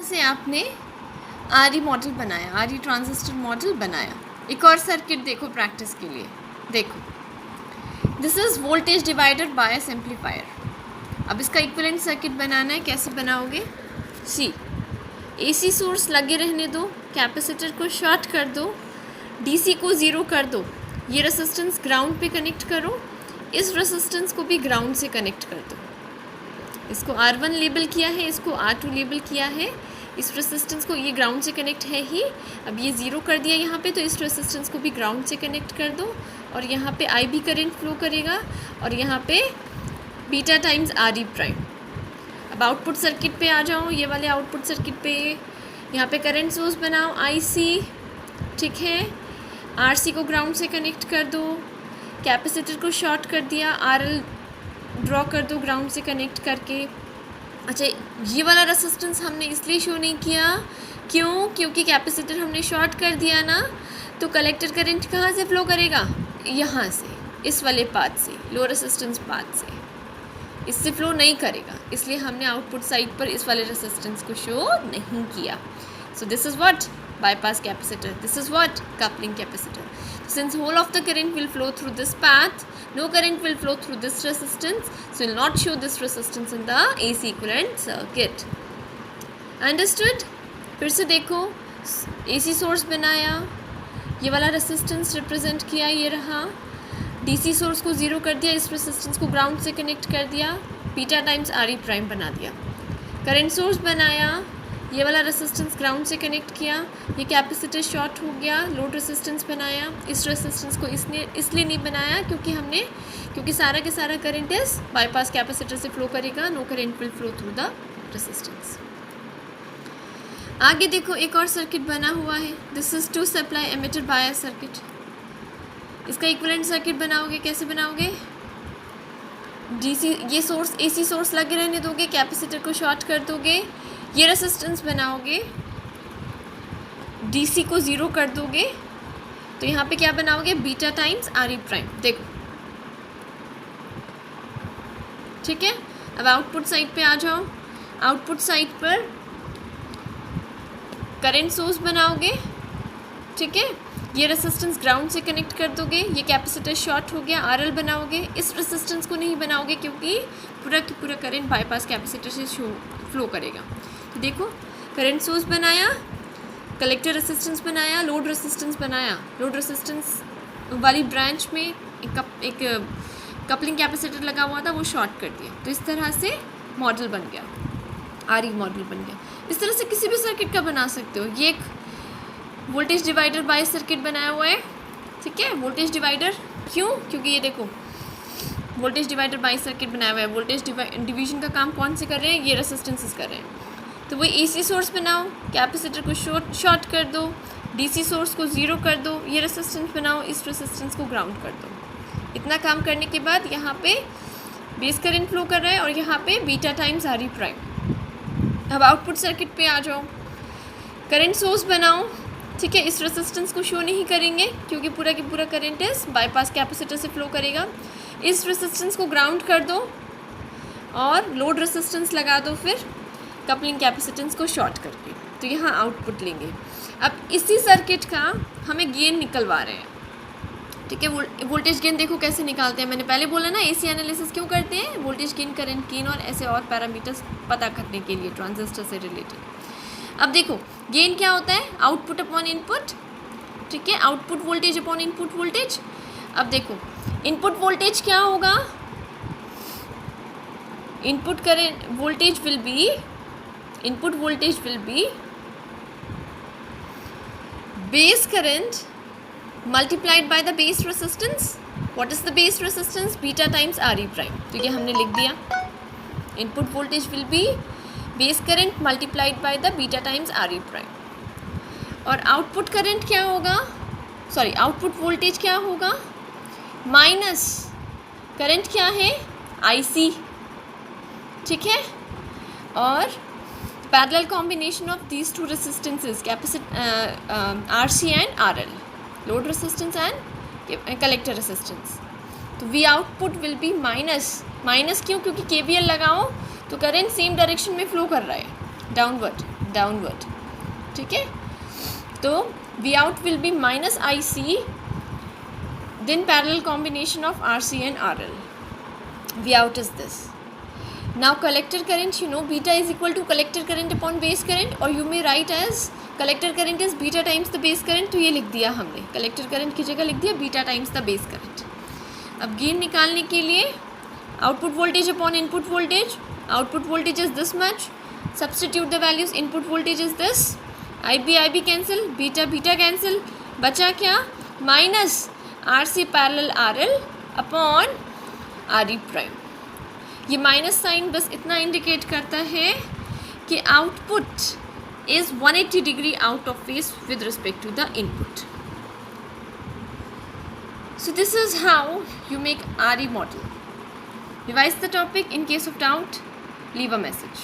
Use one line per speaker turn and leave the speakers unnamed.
से आपने आरई मॉडल बनाया, आरई ट्रांजिस्टर मॉडल बनाया। एक और सर्किट देखो प्रैक्टिस के लिए, देखो this is voltage divider bias amplifier. अब इसका इक्विवेलेंट सर्किट बनाना है, कैसे बनाओगे? सी, एसी सोर्स लगे रहने दो, कैपेसिटर को शॉर्ट कर दो, डीसी को ज़ीरो कर दो, ये रेसिस्टेंस ग्राउंड पे कनेक्ट करो, इस रेसिस्टेंस को भी ग्राउंड से कनेक्ट कर दो। इसको R1 लेबल किया है, इसको R2 लेबल किया है, इस रेसिस्टेंस को, ये ग्राउंड से कनेक्ट है ही, अब ये ज़ीरो कर दिया यहाँ पे, तो इस रेसिस्टेंस को भी ग्राउंड से कनेक्ट कर दो और यहाँ पे IB करंट फ्लो करेगा और यहाँ पे बीटा टाइम्स RE प्राइम। अब आउटपुट सर्किट पे आ जाओ, ये वाले आउटपुट सर्किट पे यहाँ पे करंट सोर्स बनाओ IC, ठीक है, RC को ग्राउंड से कनेक्ट कर दो, कैपेसिटर को शॉर्ट कर दिया, RL ड्रॉ कर दो ग्राउंड से कनेक्ट करके। अच्छा, ये वाला रेसिस्टेंस हमने इसलिए शो नहीं किया, क्यों? क्योंकि कैपेसिटर हमने शॉर्ट कर दिया ना, तो कलेक्टर करंट कहाँ से फ्लो करेगा? यहाँ से, इस वाले पाथ से, लो रेसिस्टेंस पाथ से, इससे फ्लो नहीं करेगा, इसलिए हमने आउटपुट साइड पर इस वाले रेसिस्टेंस को शो नहीं किया। So this is what bypass capacitor, this is what coupling capacitor. Since whole of the current will flow through this path, no current will flow through this resistance, so will not show this resistance in the AC equivalent circuit. Understood? फिर से देखो, AC source बनाया, ये वाला resistance represent किया, ये रहा, DC source को ज़ीरो कर दिया, इस रेसिस्टेंस को ग्राउंड से कनेक्ट कर दिया, बीटा टाइम्स RE प्राइम बना दिया। करंट सोर्स बनाया, ये वाला रेसिस्टेंस ग्राउंड से कनेक्ट किया, ये कैपेसिटर शॉर्ट हो गया, लोड रेसिस्टेंस बनाया, इस रेसिस्टेंस को इसलिए नहीं बनाया क्योंकि सारा के सारा करंट इस बाईपास कैपेसिटर से फ्लो करेगा, no current will flow through the resistance. आगे देखो, एक और सर्किट बना हुआ है, this is two supply emitter bias circuit. इसका इक्विवेलेंट सर्किट बनाओगे, कैसे बनाओगे? डीसी, ये सोर्स, एसी सोर्स लगे रहने दोगे, कैपेसिटर को शॉर्ट कर दोगे, ये रेसिस्टेंस बनाओगे, डीसी को ज़ीरो कर दोगे, तो यहाँ पे क्या बनाओगे? Beta times RE prime. देखो, ठीक है। अब आउटपुट साइड पे आ जाओ, आउटपुट साइड पर करंट सोर्स बनाओगे, ठीक है, ये रेसिस्टेंस ग्राउंड से कनेक्ट कर दोगे, ये कैपेसिटर शॉर्ट हो गया, RL बनाओगे, इस रेसिस्टेंस को नहीं बनाओगे क्योंकि पूरा की पूरा करंट बाईपास कैपेसिटर से फ्लो करेगा। देखो, करंट सोर्स बनाया, कलेक्टर रेसिस्टेंस बनाया, लोड रेसिस्टेंस बनाया, लोड रेसिस्टेंस वाली ब्रांच में एक कपलिंग कैपेसिटर लगा हुआ था, वो शॉर्ट कर दिया, तो इस तरह से मॉडल बन गया, RE मॉडल बन गया। इस तरह से किसी भी सर्किट का बना सकते हो। ये एक वोल्टेज डिवाइडर बाय सर्किट बनाया हुआ है, ठीक है, वोल्टेज डिवाइडर, क्यों? क्योंकि ये देखो, वोल्टेज डिवाइडर बाय सर्किट बनाया हुआ है, वोल्टेज डिवीजन का काम कौन से कर रहे हैं? ये रेसिस्टेंसेस कर रहे हैं। तो वही AC सोर्स बनाओ, कैपेसिटर को शॉर्ट कर दो, DC सोर्स को ज़ीरो कर दो, ये रेसिस्टेंस बनाओ, इस रेसिस्टेंस को ग्राउंड कर दो। इतना काम करने के बाद यहाँ पे बेस करंट फ्लो कर रहा है और यहाँ पे बीटा टाइम्स RE प्राइम। अब आउटपुट सर्किट पे आ जाओ, करंट सोर्स बनाओ, ठीक है, इस रेसिस्टेंस को शो नहीं करेंगे क्योंकि पूरा की पूरा करंट इस बाईपास कैपेसिटर से फ्लो करेगा, इस रेसिस्टेंस को ग्राउंड कर दो और लोड रेसिस्टेंस लगा दो, फिर कपलिंग कैपेसिटेंस को शॉर्ट करके, तो यहाँ आउटपुट लेंगे। अब इसी सर्किट का हमें गेन निकलवा रहे हैं, ठीक है, वोल्टेज गेन देखो कैसे निकालते हैं। मैंने पहले बोला ना, AC एनालिसिस क्यों करते हैं? वोल्टेज गेन, करंट गेन और ऐसे और पैरामीटर्स पता करने के लिए ट्रांजिस्टर से रिलेटेड। अब देखो, गेन क्या होता है? आउटपुट अपॉन इनपुट, ठीक है, output voltage upon input voltage. अब देखो, इनपुट वोल्टेज क्या होगा? Input current voltage will be, input voltage will be base current multiplied by the base resistance. What is the base resistance? Beta times RE prime. तो ये हमने लिख दिया, input voltage will be base current multiplied by the beta times RE prime. और output current क्या होगा? Sorry, output voltage क्या होगा? माइनस करंट क्या है? IC, ठीक है, और parallel combination of these two resistances, RC and RL, load resistance and collector resistance. तो V output will be minus क्यों? क्योंकि KVL लगाओ तो करंट सेम डायरेक्शन में फ्लो कर रहा है, डाउनवर्ड, डाउनवर्ड, ठीक है। तो V out will be minus I C, then parallel combination of RC and RL. V out is this. Now collector current, you know, beta is equal to collector current upon base current, or you may write as collector current is beta times the base current. तो ये लिख दिया हमने, collector current की जगह लिख दिया beta times the base current. अब गेन निकालने के लिए output voltage upon input voltage, output voltage is this much, substitute the values, input voltage is this, IB cancel, beta cancel, बचा क्या, minus RC parallel RL upon RE prime. ये minus sign बस इतना indicate करता है कि output is 180 degree out of phase with respect to the input. So this is how you make RE model. Revise the topic. In case of doubt, leave a message.